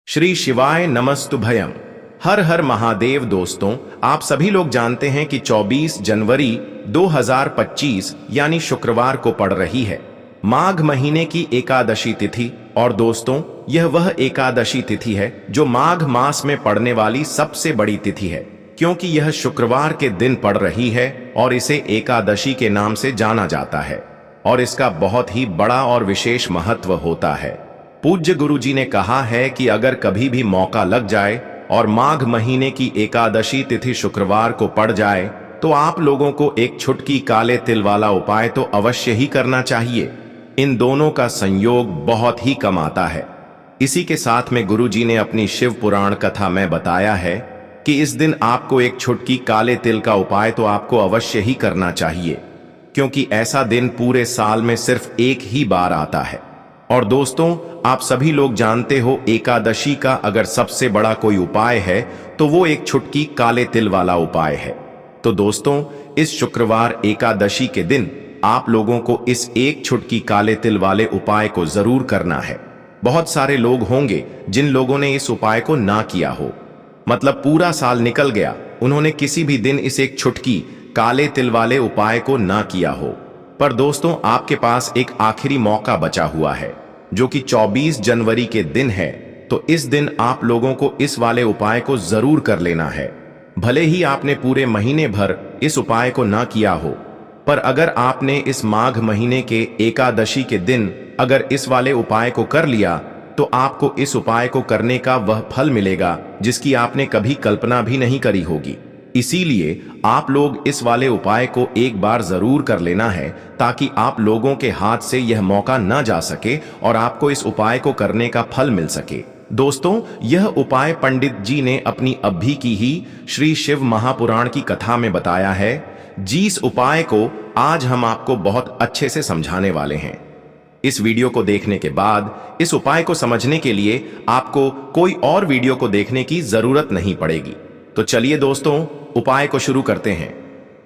श्री शिवाय नमस्तुभयम। हर हर महादेव। दोस्तों, आप सभी लोग जानते हैं कि 24 जनवरी 2025 यानी शुक्रवार को पड़ रही है माघ महीने की एकादशी तिथि। और दोस्तों, यह वह एकादशी तिथि है जो माघ मास में पड़ने वाली सबसे बड़ी तिथि है, क्योंकि यह शुक्रवार के दिन पड़ रही है और इसे एकादशी के नाम से जाना जाता है और इसका बहुत ही बड़ा और विशेष महत्व होता है। पूज्य गुरु जी ने कहा है कि अगर कभी भी मौका लग जाए और माघ महीने की एकादशी तिथि शुक्रवार को पड़ जाए तो आप लोगों को एक छुटकी काले तिल वाला उपाय तो अवश्य ही करना चाहिए। इन दोनों का संयोग बहुत ही कम आता है। इसी के साथ में गुरु जी ने अपनी शिव पुराण कथा में बताया है कि इस दिन आपको एक छुटकी काले तिल का उपाय तो आपको अवश्य ही करना चाहिए, क्योंकि ऐसा दिन पूरे साल में सिर्फ एक ही बार आता है। और दोस्तों, आप सभी लोग जानते हो एकादशी का अगर सबसे बड़ा कोई उपाय है तो वो एक छुटकी काले तिल वाला उपाय है। तो दोस्तों, इस शुक्रवार एकादशी के दिन आप लोगों को इस एक छुटकी काले तिल वाले उपाय को जरूर करना है। बहुत सारे लोग होंगे जिन लोगों ने इस उपाय को ना किया हो, मतलब पूरा साल निकल गया, उन्होंने किसी भी दिन इस एक छुटकी काले तिल वाले उपाय को ना किया हो। पर दोस्तों, आपके पास एक आखिरी मौका बचा हुआ है जो कि 24 जनवरी के दिन है। तो इस दिन आप लोगों को इस वाले उपाय को जरूर कर लेना है। भले ही आपने पूरे महीने भर इस उपाय को ना किया हो, पर अगर आपने इस माघ महीने के एकादशी के दिन अगर इस वाले उपाय को कर लिया तो आपको इस उपाय को करने का वह फल मिलेगा जिसकी आपने कभी कल्पना भी नहीं करी होगी। इसीलिए आप लोग इस वाले उपाय को एक बार जरूर कर लेना है, ताकि आप लोगों के हाथ से यह मौका न जा सके और आपको इस उपाय को करने का फल मिल सके। दोस्तों, यह उपाय पंडित जी ने अपनी अभी की ही श्री शिव महापुराण की कथा में बताया है। जिस उपाय को आज हम आपको बहुत अच्छे से समझाने वाले हैं। इस वीडियो को देखने के बाद इस उपाय को समझने के लिए आपको कोई और वीडियो को देखने की जरूरत नहीं पड़ेगी। तो चलिए दोस्तों, उपाय को शुरू करते हैं।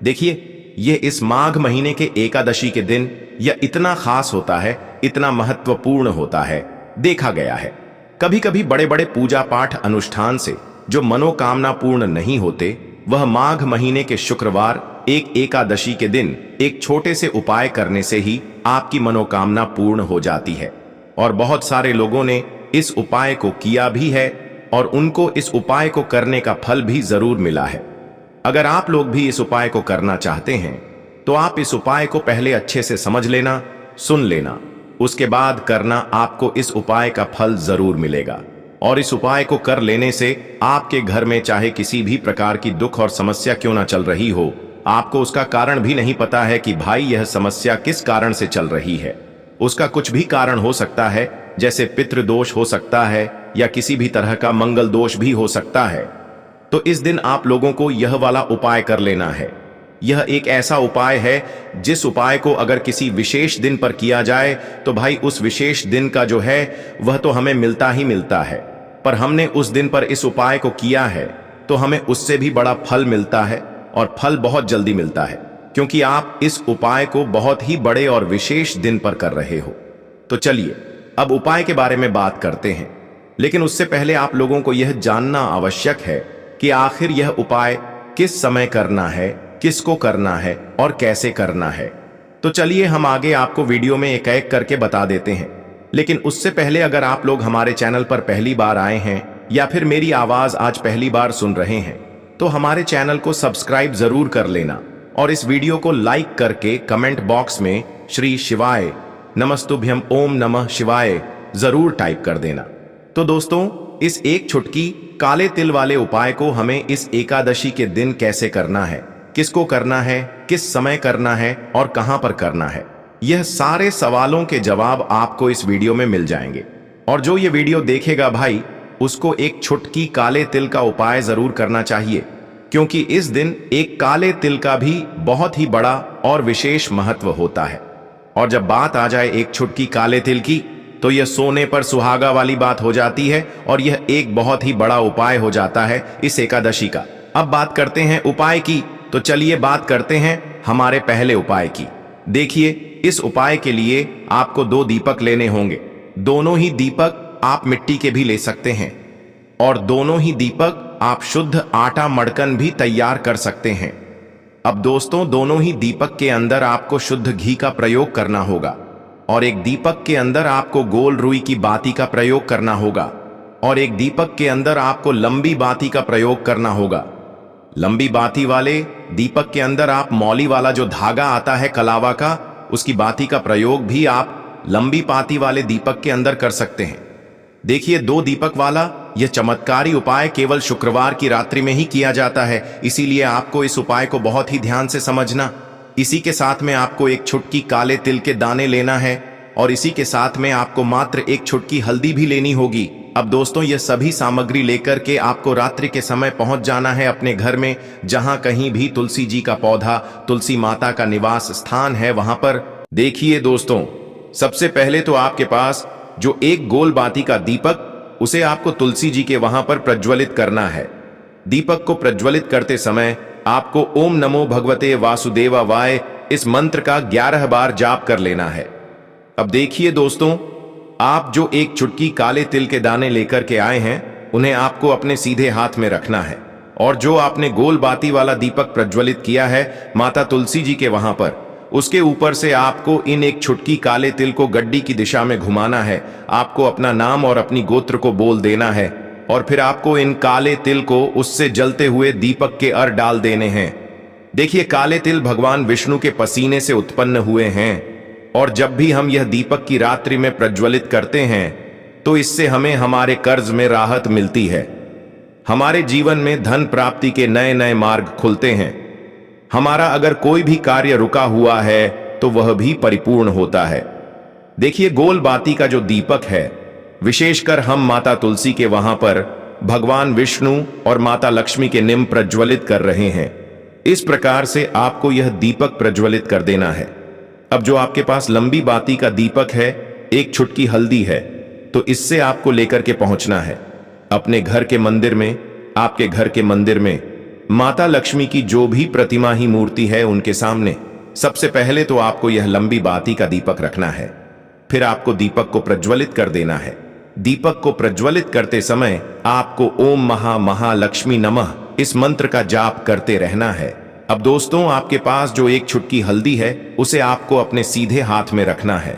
देखिए, यह इस माघ महीने के एकादशी के दिन यह इतना खास होता है, इतना महत्वपूर्ण होता है। देखा गया है कभी कभी बड़े बड़े पूजा पाठ अनुष्ठान से जो मनोकामना पूर्ण नहीं होते, वह माघ महीने के शुक्रवार एक एकादशी के दिन एक छोटे से उपाय करने से ही आपकी मनोकामना पूर्ण हो जाती है। और बहुत सारे लोगों ने इस उपाय को किया भी है और उनको इस उपाय को करने का फल भी जरूर मिला है। अगर आप लोग भी इस उपाय को करना चाहते हैं तो आप इस उपाय को पहले अच्छे से समझ लेना, सुन लेना, उसके बाद करना। आपको इस उपाय का फल जरूर मिलेगा। और इस उपाय को कर लेने से आपके घर में चाहे किसी भी प्रकार की दुख और समस्या क्यों ना चल रही हो, आपको उसका कारण भी नहीं पता है कि भाई यह समस्या किस कारण से चल रही है। उसका कुछ भी कारण हो सकता है, जैसे पितृदोष हो सकता है या किसी भी तरह का मंगल दोष भी हो सकता है। तो इस दिन आप लोगों को यह वाला उपाय कर लेना है। यह एक ऐसा उपाय है जिस उपाय को अगर किसी विशेष दिन पर किया जाए तो भाई उस विशेष दिन का जो है वह तो हमें मिलता ही मिलता है, पर हमने उस दिन पर इस उपाय को किया है तो हमें उससे भी बड़ा फल मिलता है, और फल बहुत जल्दी मिलता है, क्योंकि आप इस उपाय को बहुत ही बड़े और विशेष दिन पर कर रहे हो। तो चलिए अब उपाय के बारे में बात करते हैं, लेकिन उससे पहले आप लोगों को यह जानना आवश्यक है कि आखिर यह उपाय किस समय करना है, किसको करना है और कैसे करना है। तो चलिए हम आगे आपको वीडियो में एक एक करके बता देते हैं। लेकिन उससे पहले अगर आप लोग हमारे चैनल पर पहली बार आए हैं या फिर मेरी आवाज आज पहली बार सुन रहे हैं तो हमारे चैनल को सब्सक्राइब जरूर कर लेना और इस वीडियो को लाइक करके कमेंट बॉक्स में श्री शिवाय नमस्तुभ्यम ओम नमः शिवाय जरूर टाइप कर देना। तो दोस्तों, इस एक छुटकी काले तिल वाले उपाय को हमें इस एकादशी के दिन कैसे करना है, किसको करना है, किस समय करना है और कहां पर करना है, यह सारे सवालों के जवाब आपको इस वीडियो में मिल जाएंगे। और जो ये वीडियो देखेगा भाई, उसको एक छुटकी काले तिल का उपाय जरूर करना चाहिए, क्योंकि इस दिन एक काले तिल का भी बहुत ही बड़ा और विशेष महत्व होता है। और जब बात आ जाए एक छुटकी काले तिल की, तो यह सोने पर सुहागा वाली बात हो जाती है और यह एक बहुत ही बड़ा उपाय हो जाता है इस एकादशी का। अब बात करते हैं उपाय की, तो चलिए बात करते हैं हमारे पहले उपाय की। देखिए, इस उपाय के लिए आपको 2 दीपक लेने होंगे। दोनों ही दीपक आप मिट्टी के भी ले सकते हैं, और दोनों ही दीपक आप शुद्ध आटा मड़कन भी तैयार कर सकते हैं। अब दोस्तों, दोनों ही दीपक के अंदर आपको शुद्ध घी का प्रयोग करना होगा और एक दीपक के अंदर आपको गोल रुई की बाती का प्रयोग करना होगा और एक दीपक के अंदर आपको लंबी बाती का प्रयोग करना होगा। लंबी बाती वाले दीपक के अंदर आप मौली वाला जो धागा आता है कलावा का, उसकी बाती का प्रयोग भी आप लंबी बाती वाले दीपक के अंदर कर सकते हैं। देखिए, 2 दीपक वाला यह चमत्कारी उपाय केवल शुक्रवार की रात्रि में ही किया जाता है, इसीलिए आपको इस उपाय को बहुत ही ध्यान से समझना। इसी के साथ में आपको एक चुटकी काले तिल के दाने लेना है और इसी के साथ में आपको मात्र एक चुटकी हल्दी भी लेनी होगी। अब दोस्तों, यह सभी सामग्री लेकर के आपको रात्रि के समय पहुंच जाना है अपने घर में, जहां कहीं भी तुलसी जी का पौधा, तुलसी माता का निवास स्थान है, वहां पर। देखिए दोस्तों, सबसे पहले तो आपके पास जो एक गोल बाती का दीपक, उसे आपको तुलसी जी के वहां पर प्रज्वलित करना है। दीपक को प्रज्वलित करते समय आपको ओम नमो भगवते वासुदेवाय इस मंत्र का 11 बार जाप कर लेना है। अब देखिए दोस्तों, आप जो एक चुटकी काले तिल के दाने लेकर के आए हैं, उन्हें आपको अपने सीधे हाथ में रखना है और जो आपने गोल बाती वाला दीपक प्रज्वलित किया है माता तुलसी जी के वहां पर, उसके ऊपर से आपको इन एक चुटकी काले तिल को गड्डी की दिशा में घुमाना है। आपको अपना नाम और अपनी गोत्र को बोल देना है और फिर आपको इन काले तिल को उससे जलते हुए दीपक के अर डाल देने हैं। देखिए, काले तिल भगवान विष्णु के पसीने से उत्पन्न हुए हैं और जब भी हम यह दीपक की रात्रि में प्रज्वलित करते हैं तो इससे हमें हमारे कर्ज में राहत मिलती है, हमारे जीवन में धन प्राप्ति के नए नए मार्ग खुलते हैं, हमारा अगर कोई भी कार्य रुका हुआ है तो वह भी परिपूर्ण होता है। देखिए, गोल बाती का जो दीपक है, विशेषकर हम माता तुलसी के वहां पर भगवान विष्णु और माता लक्ष्मी के निम प्रज्वलित कर रहे हैं। इस प्रकार से आपको यह दीपक प्रज्वलित कर देना है। अब जो आपके पास लंबी बाती का दीपक है, एक चुटकी हल्दी है, तो इससे आपको लेकर के पहुंचना है अपने घर के मंदिर में। आपके घर के मंदिर में माता लक्ष्मी की जो भी प्रतिमा ही मूर्ति है, उनके सामने सबसे पहले तो आपको यह लंबी बाती का दीपक रखना है। फिर आपको दीपक को प्रज्वलित कर देना है। दीपक को प्रज्वलित करते समय आपको ओम महालक्ष्मी नमः इस मंत्र का जाप करते रहना है। अब दोस्तों, आपके पास जो एक चुटकी हल्दी है, उसे आपको अपने सीधे हाथ में रखना है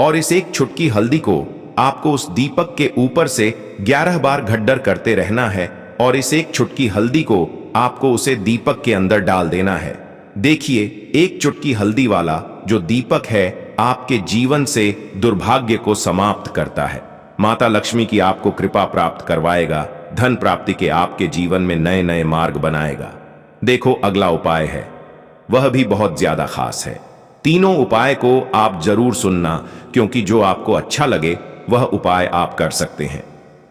और इस एक चुटकी हल्दी को आपको उस दीपक के ऊपर से 11 बार घड्डर करते रहना है और इस एक चुटकी हल्दी को आपको उसे दीपक के अंदर डाल देना है। देखिए, एक चुटकी हल्दी वाला जो दीपक है आपके जीवन से दुर्भाग्य को समाप्त करता है, माता लक्ष्मी की आपको कृपा प्राप्त करवाएगा, धन प्राप्ति के आपके जीवन में नए नए मार्ग बनाएगा। देखो, अगला उपाय है, वह भी बहुत ज्यादा खास है। तीनों उपाय को आप जरूर सुनना, क्योंकि जो आपको अच्छा लगे वह उपाय आप कर सकते हैं।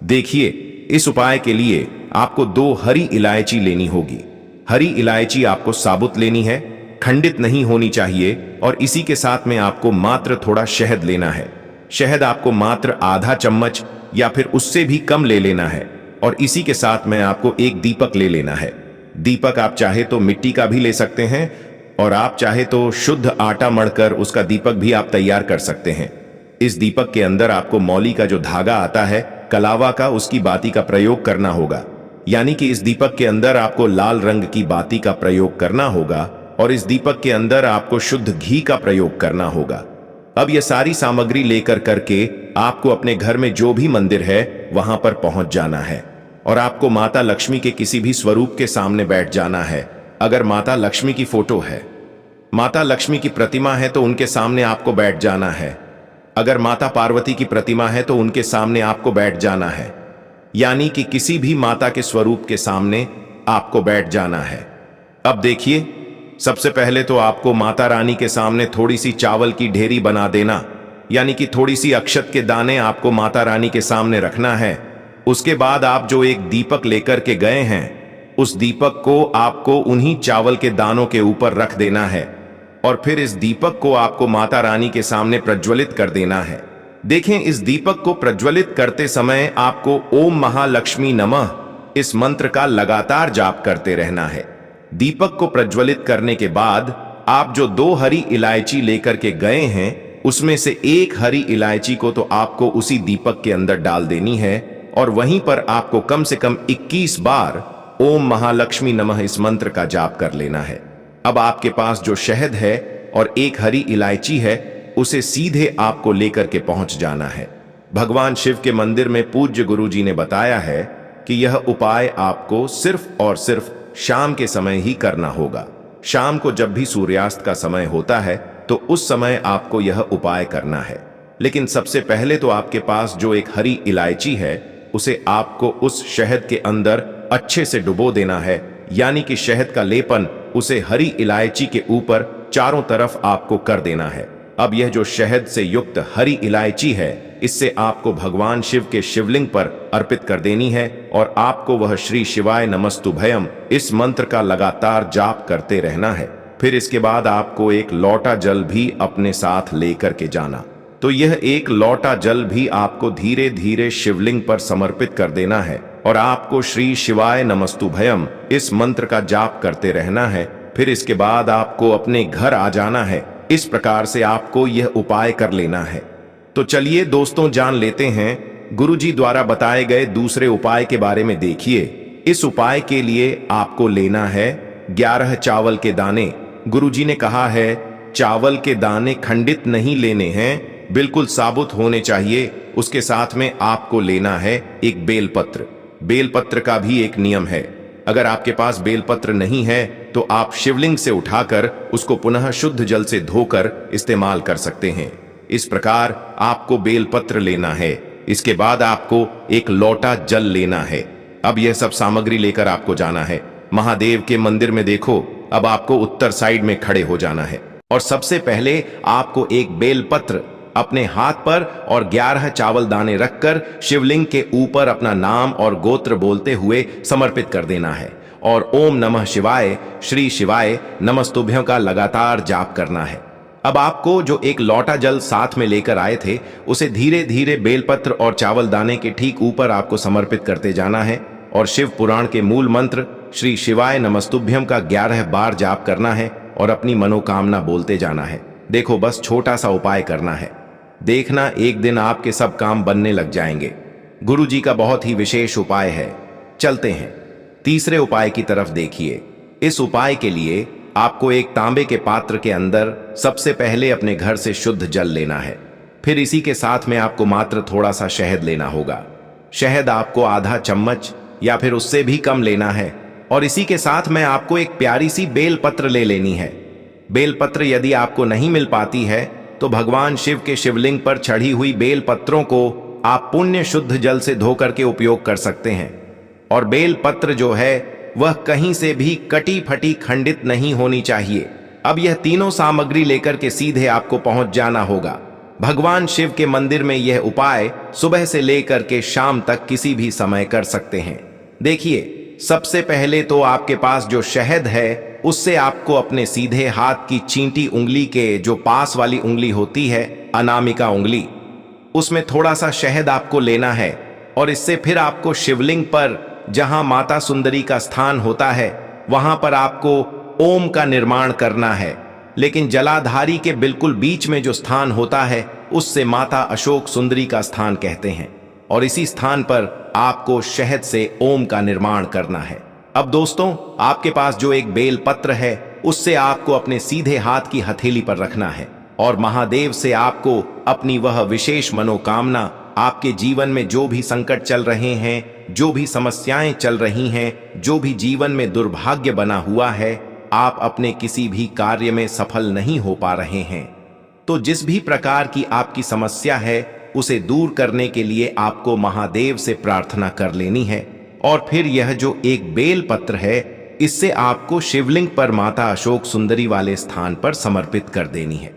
देखिए, इस उपाय के लिए आपको 2 हरी इलायची लेनी होगी। हरी इलायची आपको साबुत लेनी है, खंडित नहीं होनी चाहिए, और इसी के साथ में आपको मात्र थोड़ा शहद लेना है। शहद आपको मात्र आधा चम्मच या फिर उससे भी कम ले लेना है और इसी के साथ में आपको एक दीपक ले लेना है। दीपक आप चाहे तो मिट्टी का भी ले सकते हैं और आप चाहे तो शुद्ध आटा मढ़कर उसका दीपक भी आप तैयार कर सकते हैं। इस दीपक के अंदर आपको मौली का जो धागा आता है कलावा का, उसकी बाती का प्रयोग करना होगा। यानी कि इस दीपक के अंदर आपको लाल रंग की बाती का प्रयोग करना होगा और इस दीपक के अंदर आपको शुद्ध घी का प्रयोग करना होगा। अब यह सारी सामग्री लेकर करके आपको अपने घर में जो भी मंदिर है वहां पर पहुंच जाना है और आपको माता लक्ष्मी के किसी भी स्वरूप के सामने बैठ जाना है। अगर माता लक्ष्मी की फोटो है, माता लक्ष्मी की प्रतिमा है, तो उनके सामने आपको बैठ जाना है। अगर माता पार्वती की प्रतिमा है तो उनके सामने आपको बैठ जाना है। यानी कि किसी भी माता के स्वरूप के सामने आपको बैठ जाना है। अब देखिए, सबसे पहले तो आपको माता रानी के सामने थोड़ी सी चावल की ढेरी बना देना, यानी कि थोड़ी सी अक्षत के दाने आपको माता रानी के सामने रखना है। उसके बाद आप जो एक दीपक लेकर के गए हैं, उस दीपक को आपको उन्हीं चावल के दानों के ऊपर रख देना है और फिर इस दीपक को आपको माता रानी के सामने प्रज्वलित कर देना है। देखें, इस दीपक को प्रज्वलित करते समय आपको ओम महालक्ष्मी नमः इस मंत्र का लगातार जाप करते रहना है। दीपक को प्रज्वलित करने के बाद आप जो 2 हरी इलायची लेकर के गए हैं, उसमें से एक हरी इलायची को तो आपको उसी दीपक के अंदर डाल देनी है और वहीं पर आपको कम से कम 21 बार ओम महालक्ष्मी नमः इस मंत्र का जाप कर लेना है। अब आपके पास जो शहद है और एक हरी इलायची है, उसे सीधे आपको लेकर के पहुंच जाना है। भगवान शिव के मंदिर में पूज्य गुरुजी ने बताया है कि यह उपाय आपको सिर्फ और सिर्फ शाम के समय ही करना होगा। शाम को जब भी सूर्यास्त का समय होता है तो उस समय आपको यह उपाय करना है। लेकिन सबसे पहले तो आपके पास जो एक हरी इलायची है, उसे आपको उस शहद के अंदर अच्छे से डुबो देना है, यानी कि शहद का लेपन उसे हरी इलायची के ऊपर चारों तरफ आपको कर देना है। अब यह जो शहद से युक्त हरी इलायची है, इससे आपको भगवान शिव के शिवलिंग पर अर्पित कर देनी है और आपको वह श्री शिवाय नमस्तुभयम इस मंत्र का लगातार जाप करते रहना है। फिर इसके बाद आपको एक लोटा जल भी अपने साथ लेकर के जाना। तो यह एक लोटा जल भी आपको धीरे धीरे शिवलिंग पर समर्पित कर देना है और आपको श्री शिवाय नमस्तुभयम इस मंत्र का जाप करते रहना है। फिर इसके बाद आपको अपने घर आ जाना है। इस प्रकार से आपको यह उपाय कर लेना है। तो चलिए दोस्तों, जान लेते हैं गुरुजी द्वारा बताए गए दूसरे उपाय के बारे में। देखिए, इस उपाय के लिए आपको लेना है 11 चावल के दाने। गुरुजी ने कहा है चावल के दाने खंडित नहीं लेने हैं, बिल्कुल साबुत होने चाहिए। उसके साथ में आपको लेना है एक बेलपत्र। बेलपत्र का भी एक नियम है, अगर आपके पास बेलपत्र नहीं है तो आप शिवलिंग से उठाकर उसको पुनः शुद्ध जल से धोकर इस्तेमाल कर सकते हैं। इस प्रकार आपको बेलपत्र लेना है। इसके बाद आपको एक लोटा जल लेना है। अब यह सब सामग्री लेकर आपको जाना है महादेव के मंदिर में। देखो, अब आपको उत्तर साइड में खड़े हो जाना है और सबसे पहले आपको एक बेलपत्र अपने हाथ पर और 11 चावल दाने रखकर शिवलिंग के ऊपर अपना नाम और गोत्र बोलते हुए समर्पित कर देना है और ओम नमः शिवाय श्री शिवाय नमस्तुभ्यं का लगातार जाप करना है। अब आपको जो एक लोटा जल साथ में लेकर आए थे, उसे धीरे धीरे बेलपत्र और चावल दाने के ठीक ऊपर आपको समर्पित करते जाना है और शिव पुराण के मूल मंत्र श्री शिवाय नमस्तुभ्यं का 11 बार जाप करना है और अपनी मनोकामना बोलते जाना है। देखो, बस छोटा सा उपाय करना है, देखना एक दिन आपके सब काम बनने लग जाएंगे। गुरुजी का बहुत ही विशेष उपाय है। चलते हैं तीसरे उपाय की तरफ। देखिए, इस उपाय के लिए आपको एक तांबे के पात्र के अंदर सबसे पहले अपने घर से शुद्ध जल लेना है। फिर इसी के साथ में आपको मात्र थोड़ा सा शहद लेना होगा। शहद आपको आधा चम्मच या फिर उससे भी कम लेना है और इसी के साथ में आपको एक प्यारी सी बेलपत्र ले लेनी है। बेलपत्र यदि आपको नहीं मिल पाती है तो भगवान शिव के शिवलिंग पर चढ़ी हुई बेलपत्रों को आप पुण्य शुद्ध जल से धोकर के उपयोग कर सकते हैं। और बेलपत्र जो है वह कहीं से भी कटी फटी खंडित नहीं होनी चाहिए। अब यह तीनों सामग्री लेकर के सीधे आपको पहुंच जाना होगा भगवान शिव के मंदिर में। यह उपाय सुबह से लेकर के शाम तक किसी भी समय कर सकते हैं। देखिए, सबसे पहले तो आपके पास जो शहद है, उससे आपको अपने सीधे हाथ की चींटी उंगली के जो पास वाली उंगली होती है, अनामिका उंगली, उसमें थोड़ा सा शहद आपको लेना है और इससे फिर आपको शिवलिंग पर जहां माता सुंदरी का स्थान होता है, वहां पर आपको ओम का निर्माण करना है। लेकिन जलाधारी के बिल्कुल बीच में जो स्थान होता है, उससे माता अशोक सुंदरी का स्थान कहते हैं और इसी स्थान पर आपको शहद से ओम का निर्माण करना है। अब दोस्तों, आपके पास जो एक बेल पत्र है, उससे आपको अपने सीधे हाथ की हथेली पर रखना है और महादेव से आपको अपनी वह विशेष मनोकामना, आपके जीवन में जो भी संकट चल रहे हैं, जो भी समस्याएं चल रही हैं, जो भी जीवन में दुर्भाग्य बना हुआ है, आप अपने किसी भी कार्य में सफल नहीं हो पा रहे हैं, तो जिस भी प्रकार की आपकी समस्या है, उसे दूर करने के लिए आपको महादेव से प्रार्थना कर लेनी है। और फिर यह जो एक बेल पत्र है, इससे आपको शिवलिंग पर माता अशोक सुंदरी वाले स्थान पर समर्पित कर देनी है।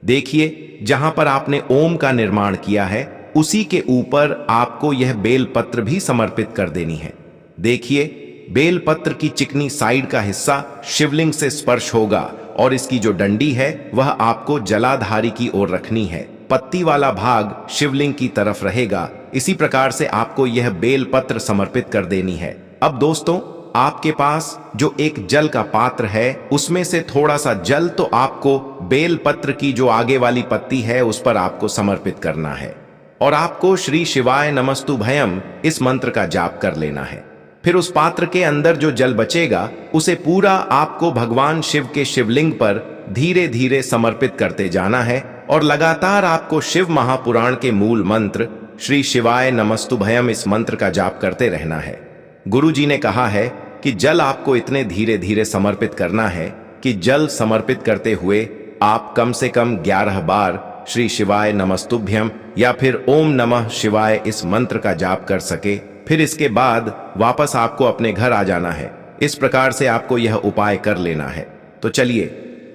देखिए, जहां पर आपने ओम का निर्माण किया है, उसी के ऊपर आपको यह बेल पत्र भी समर्पित कर देनी है। देखिए, बेल पत्र की चिकनी साइड का हिस्सा शिवलिंग से स्पर्श होगा और इसकी जो डंडी है वह आपको जलाधारी की ओर रखनी है। पत्ती वाला भाग शिवलिंग की तरफ रहेगा। इसी प्रकार से आपको यह बेल पत्र समर्पित कर देनी है। अब दोस्तों, आपके पास जो एक जल का पात्र है, उसमें से थोड़ा सा जल तो आपको बेल पत्र की जो आगे वाली पत्ती है उस पर आपको समर्पित करना है। और आपको श्री शिवाय नमस्तुभयम इस मंत्र का जाप कर लेना है। फिर उस पात्र के अंदर जो जल बचेगा उसे पूरा आपको भगवान शिव के शिवलिंग पर धीरे धीरे समर्पित करते जाना है और लगातार आपको शिव महापुराण के मूल मंत्र श्री शिवाय नमस्तुभयम इस मंत्र का जाप करते रहना है। गुरु जी ने कहा है कि जल आपको इतने धीरे धीरे समर्पित करना है कि जल समर्पित करते हुए आप कम से कम 11 बार श्री शिवाय नमस्तुभ्यम या फिर ओम नमः शिवाय इस मंत्र का जाप कर सके। फिर इसके बाद वापस आपको अपने घर आ जाना है। इस प्रकार से आपको यह उपाय कर लेना है। तो चलिए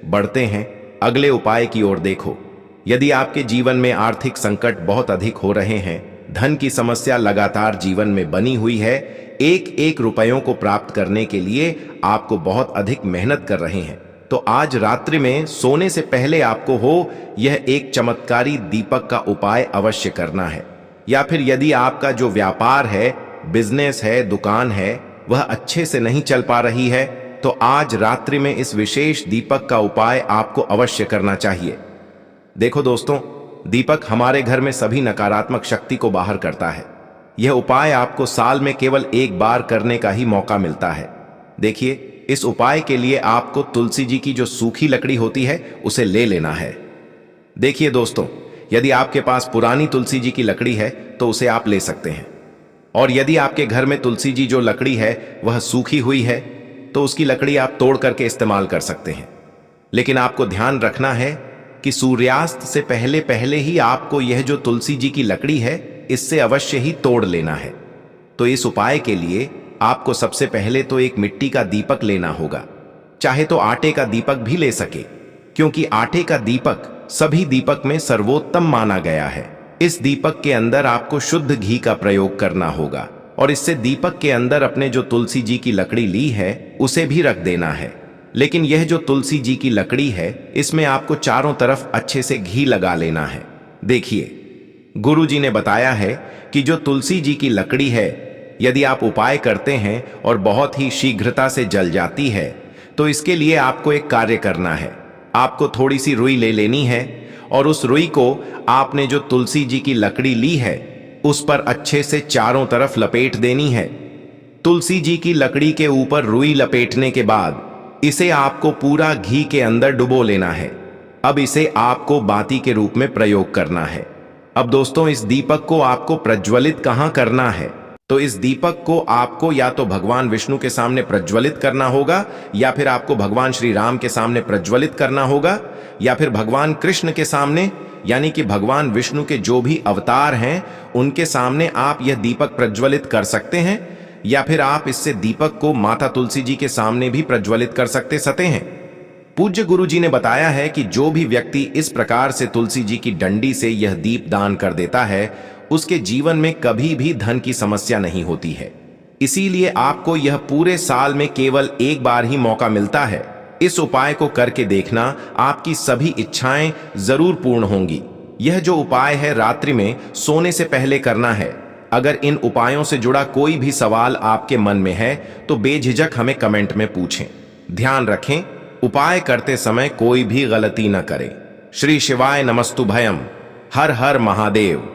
बढ़ते हैं अगले उपाय की ओर। देखो, यदि आपके जीवन में आर्थिक संकट बहुत अधिक हो रहे हैं, धन की समस्या लगातार जीवन में बनी हुई है, एक एक रुपयों को प्राप्त करने के लिए आपको बहुत अधिक मेहनत कर रहे हैं, तो आज रात्रि में सोने से पहले आपको यह एक चमत्कारी दीपक का उपाय अवश्य करना है। या फिर यदि आपका जो व्यापार है, बिजनेस है, दुकान है, वह अच्छे से नहीं चल पा रही है, तो आज रात्रि में इस विशेष दीपक का उपाय आपको अवश्य करना चाहिए। देखो दोस्तों, दीपक हमारे घर में सभी नकारात्मक शक्ति को बाहर करता है। यह उपाय आपको साल में केवल एक बार करने का ही मौका मिलता है। देखिए, इस उपाय के लिए आपको तुलसी जी की जो सूखी लकड़ी होती है उसे ले लेना है। देखिए दोस्तों, यदि आपके पास पुरानी तुलसी जी की लकड़ी है तो उसे आप ले सकते हैं, और यदि आपके घर में तुलसी जी जो लकड़ी है वह सूखी हुई है तो उसकी लकड़ी आप तोड़ करके इस्तेमाल कर सकते हैं। लेकिन आपको ध्यान रखना है कि सूर्यास्त से पहले पहले ही आपको यह जो तुलसी जी की लकड़ी है इससे अवश्य ही तोड़ लेना है। तो इस उपाय के लिए आपको सबसे पहले तो एक मिट्टी का दीपक लेना होगा, चाहे तो आटे का दीपक भी ले सके, क्योंकि आटे का दीपक सभी दीपक में सर्वोत्तम माना गया है। इस दीपक के अंदर आपको शुद्ध घी का प्रयोग करना होगा और इससे दीपक के अंदर अपने जो तुलसी जी की लकड़ी ली है उसे भी रख देना है। लेकिन यह जो तुलसी जी की लकड़ी है इसमें आपको चारों तरफ अच्छे से घी लगा लेना है। देखिए, गुरु जी ने बताया है कि जो तुलसी जी की लकड़ी है, यदि आप उपाय करते हैं और बहुत ही शीघ्रता से जल जाती है, तो इसके लिए आपको एक कार्य करना है। आपको थोड़ी सी रुई ले लेनी है और उस रुई को आपने जो तुलसी जी की लकड़ी ली है उस पर अच्छे से चारों तरफ लपेट देनी है। तुलसी जी की लकड़ी के ऊपर रुई लपेटने के बाद इसे आपको पूरा घी के अंदर डुबो लेना है। अब इसे आपको बाती के रूप में प्रयोग करना है। अब दोस्तों, इस दीपक को आपको प्रज्वलित कहाँ करना है? तो इस दीपक को आपको या तो भगवान विष्णु के सामने प्रज्वलित करना होगा, या फिर आपको भगवान श्री राम के सामने प्रज्वलित करना होगा, या फिर भगवान कृष्ण के सामने, यानी कि भगवान विष्णु के जो भी अवतार हैं उनके सामने आप यह दीपक प्रज्वलित कर सकते हैं, या फिर आप इससे दीपक को माता तुलसी जी के सामने भी प्रज्वलित कर सकते हैं। पूज्य गुरु जी ने बताया है कि जो भी व्यक्ति इस प्रकार से तुलसी जी की डंडी से यह दीप दान कर देता है उसके जीवन में कभी भी धन की समस्या नहीं होती है। इसीलिए आपको यह पूरे साल में केवल एक बार ही मौका मिलता है। इस उपाय को करके देखना, आपकी सभी इच्छाएं जरूर पूर्ण होंगी। यह जो उपाय है रात्रि में सोने से पहले करना है। अगर इन उपायों से जुड़ा कोई भी सवाल आपके मन में है तो बेझिझक हमें कमेंट में पूछें। ध्यान रखें, उपाय करते समय कोई भी गलती न करें। श्री शिवाय नमस्तुभयम। हर हर महादेव।